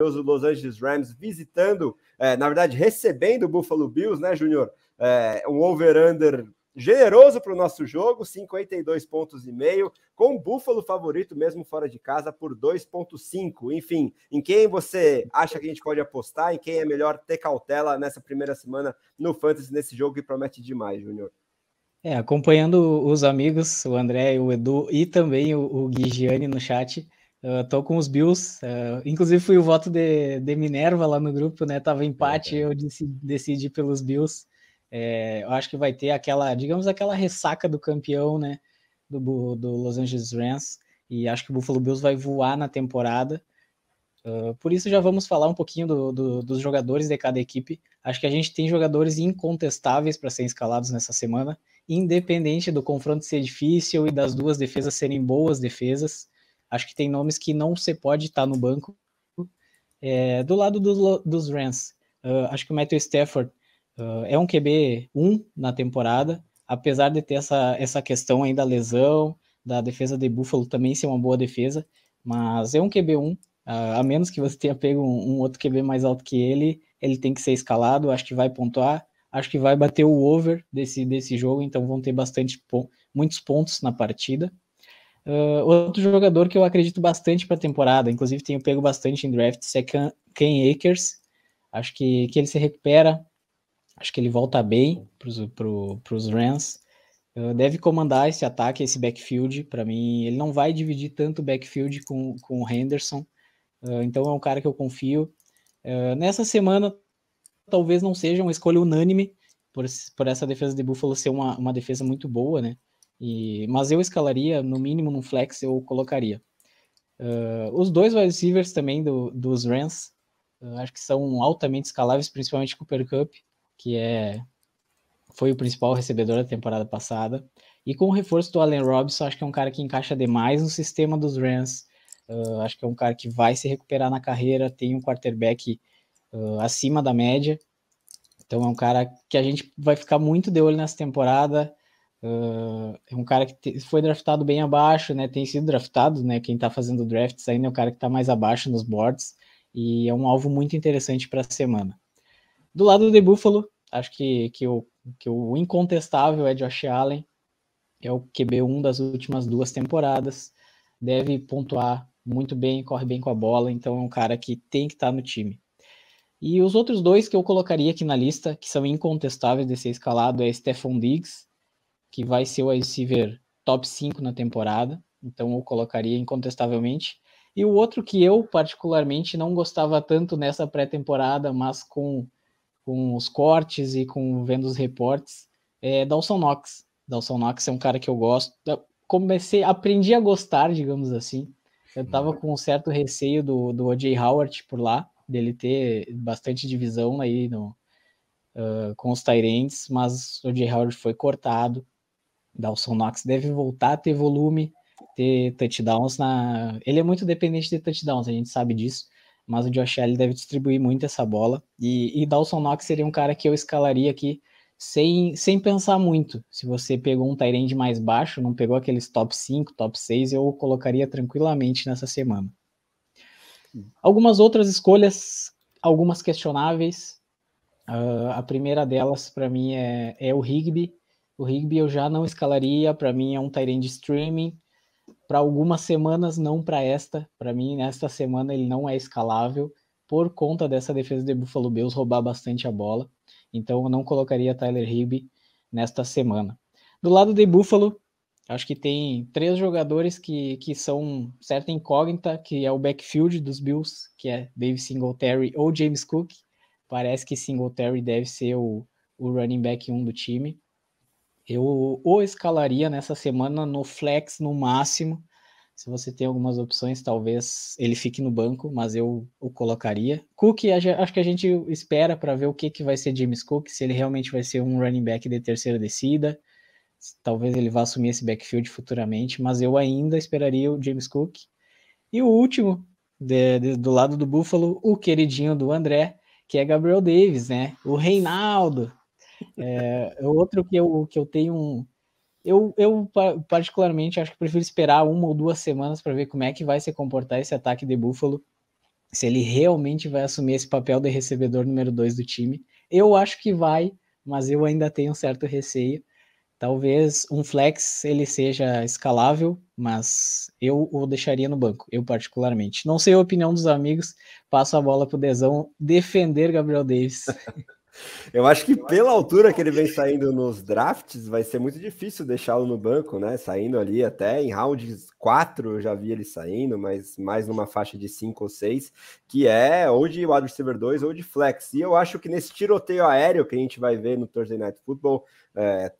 o Los Angeles Rams visitando, na verdade, recebendo o Buffalo Bills, né, Júnior? Um over-under generoso para o nosso jogo, 52,5 pontos, com o Buffalo favorito mesmo fora de casa por 2,5. Enfim, em quem você acha que a gente pode apostar, em quem é melhor ter cautela nessa primeira semana no Fantasy, nesse jogo que promete demais, Júnior? Acompanhando os amigos, o André, o Edu e também o Gui Gianni no chat, tô com os Bills, inclusive fui o voto de Minerva lá no grupo, né? Tava empate, eu decidi pelos Bills. Eu acho que vai ter aquela ressaca do campeão, né? Do Los Angeles Rams, e acho que o Buffalo Bills vai voar na temporada. Por isso já vamos falar um pouquinho dos jogadores de cada equipe. Acho que a gente tem jogadores incontestáveis para serem escalados nessa semana, independente do confronto ser difícil e das duas defesas serem boas defesas. Acho que tem nomes que não se pode estar no banco. Do lado dos Rams, acho que o Matthew Stafford é um QB1 na temporada, apesar de ter essa questão aí da lesão, da defesa de Buffalo também ser uma boa defesa, mas é um QB1, a menos que você tenha pego um outro QB mais alto que ele tem que ser escalado, acho que vai pontuar, acho que vai bater o over desse jogo, então vão ter muitos pontos na partida. Outro jogador que eu acredito bastante para a temporada, inclusive tenho pego bastante em drafts, é Cam Akers. Acho que ele se recupera, acho que ele volta bem para os Rams. Deve comandar esse ataque, esse backfield. Para mim, ele não vai dividir tanto o backfield com o Henderson. Então é um cara que eu confio. Nessa semana, talvez não seja uma escolha unânime, por essa defesa de Buffalo ser uma defesa muito boa, né? Mas eu escalaria, no mínimo, no flex, eu colocaria. Os dois wide receivers também dos Rams, acho que são altamente escaláveis, principalmente Cooper Kupp, que foi o principal recebedor da temporada passada. E com o reforço do Allen Robinson, acho que é um cara que encaixa demais no sistema dos Rams. Acho que é um cara que vai se recuperar na carreira, tem um quarterback acima da média. Então é um cara que a gente vai ficar muito de olho nessa temporada. É um cara que foi draftado bem abaixo, né? Tem sido draftado, né? Quem tá fazendo drafts ainda é o cara que tá mais abaixo nos boards. E é um alvo muito interessante para a semana. Do lado de Buffalo, acho que o incontestável é Josh Allen. É o QB1 das últimas 2 temporadas. Deve pontuar muito bem, corre bem com a bola. Então é um cara que tem que estar no time. E os outros dois que eu colocaria aqui na lista, que são incontestáveis de ser escalado, é Stephon Diggs, que vai ser o wide receiver top 5 na temporada, então eu colocaria incontestavelmente. E o outro que eu particularmente não gostava tanto nessa pré-temporada, mas com os cortes e vendo os reportes, é Dawson Knox. Dawson Knox é um cara que eu gosto. Aprendi a gostar, digamos assim. Eu tava com um certo receio do O.J. Howard por lá, dele ter bastante divisão aí com os tight ends, mas o O.J. Howard foi cortado. Dawson Knox deve voltar a ter volume, ter touchdowns Ele é muito dependente de touchdowns, a gente sabe disso, mas o Josh Allen deve distribuir muito essa bola, e Dawson Knox seria um cara que eu escalaria aqui sem pensar muito. Se você pegou um tight end mais baixo, não pegou aqueles top 5, top 6, eu colocaria tranquilamente nessa semana. Algumas outras escolhas, algumas questionáveis. A primeira delas, para mim, é o Higbee. O Higbee eu já não escalaria, para mim é um tight end streaming. Para algumas semanas, não para esta. Para mim, nesta semana, ele não é escalável, por conta dessa defesa de Buffalo Bills roubar bastante a bola. Então, eu não colocaria Tyler Higbee nesta semana. Do lado de Buffalo, acho que tem 3 jogadores que são certa incógnita, que é o backfield dos Bills, que é Dave Singletary ou James Cook. Parece que Singletary deve ser o running back 1 do time. Eu o escalaria nessa semana no flex no máximo. Se você tem algumas opções, talvez ele fique no banco, mas eu o colocaria. Cook, acho que a gente espera para ver o que vai ser James Cook, se ele realmente vai ser um running back de terceira descida. Talvez ele vá assumir esse backfield futuramente, mas eu ainda esperaria o James Cook. E o último, do lado do Buffalo, o queridinho do André, que é Gabriel Davis, né? O Reinaldo. Outro que eu tenho eu particularmente acho que prefiro esperar 1 ou 2 semanas para ver como é que vai se comportar esse ataque de Buffalo. se ele realmente vai assumir esse papel de recebedor número 2 do time. Eu acho que vai, mas eu ainda tenho um certo receio. Talvez um flex ele seja escalável, mas eu o deixaria no banco, eu particularmente. Não sei a opinião dos amigos, passo a bola para o Dezão defender Gabriel Davis. Eu acho que pela altura que ele vem saindo nos drafts, vai ser muito difícil deixá-lo no banco, né? Saindo ali até em rounds 4, eu já vi ele saindo, mas mais numa faixa de 5 ou 6, que é ou de wide receiver 2 ou de flex. E eu acho que nesse tiroteio aéreo que a gente vai ver no Thursday Night Football,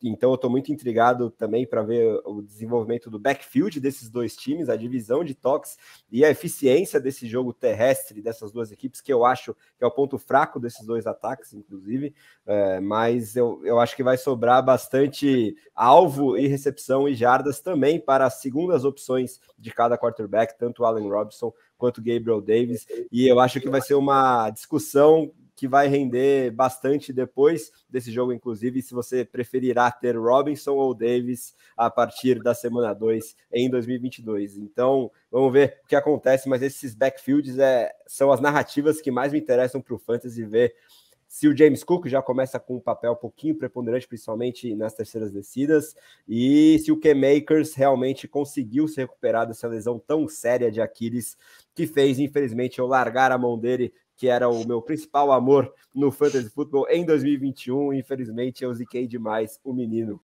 então eu estou muito intrigado também para ver o desenvolvimento do backfield desses dois times, a divisão de toques e a eficiência desse jogo terrestre dessas duas equipes, que eu acho que é o ponto fraco desses dois ataques, inclusive. Mas eu acho que vai sobrar bastante alvo e recepção e jardas também para as segundas opções de cada quarterback, tanto o Allen Robinson quanto o Gabriel Davis, e eu acho que vai ser uma discussão que vai render bastante depois desse jogo, inclusive, se você preferirá ter Robinson ou Davis a partir da semana 2 em 2022. Então, vamos ver o que acontece, mas esses backfields são as narrativas que mais me interessam para o Fantasy, ver se o James Cook já começa com um papel um pouquinho preponderante, principalmente nas terceiras descidas, e se o K-Makers realmente conseguiu se recuperar dessa lesão tão séria de Aquiles, que fez, infelizmente, eu largar a mão dele, que era o meu principal amor no Fantasy Football em 2021. Infelizmente, eu ziquei demais o menino.